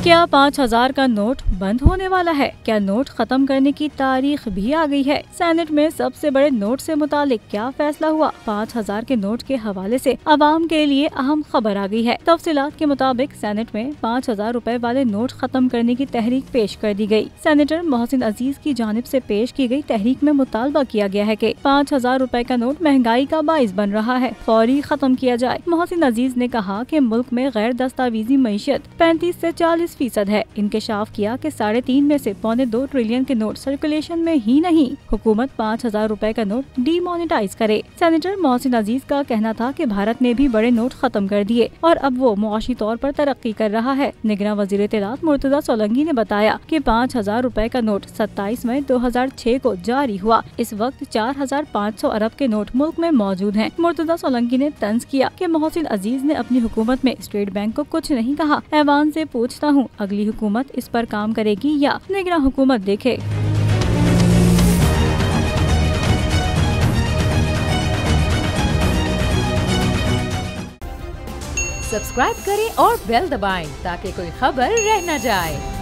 क्या 5000 का नोट बंद होने वाला है? क्या नोट खत्म करने की तारीख भी आ गई है? सेनेट में सबसे बड़े नोट से मुतालिक क्या फैसला हुआ? 5000 के नोट के हवाले से अवाम के लिए अहम खबर आ गई है। तफसीलात के मुताबिक सेनेट में 5000 रुपए वाले नोट खत्म करने की तहरीक पेश कर दी गई। सेनेटर मोहसिन अजीज की जानिब से पेश की गई तहरीक में मुतालबा किया गया है कि 5000 रुपए का नोट महंगाई का बाइस बन रहा है, फौरी खत्म किया जाए। मोहसिन अजीज ने कहा कि मुल्क में गैर दस्तावेजी मईशत 35 से 40% है। इंकशाफ किया कि 3.5 में से 1.25 ट्रिलियन के नोट सर्कुलेशन में ही नहीं। हुकूमत 5000 रुपए का नोट डीमोनेटाइज करे। सेनेटर मोहसिन अजीज का कहना था कि भारत ने भी बड़े नोट खत्म कर दिए और अब वो मुआशी तौर पर तरक्की कर रहा है। निगरान वजीर इत्तलात मुर्तजा सोलंकी ने बताया कि 5000 रुपए का नोट 27 मई 2006 को जारी हुआ। इस वक्त 4500 अरब के नोट मुल्क में मौजूद हैं। मुर्तजा सोलंकी ने तंज किया कि मोहसिन अजीज ने अपनी हुकूमत में स्टेट बैंक को कुछ नहीं कहा। ऐवान से पूछता हूँ, अगली हुकूमत इस पर काम करेगी या निगरान हुकूमत देखे? सब्सक्राइब करें और बेल दबाएं ताकि कोई खबर रह न जाए।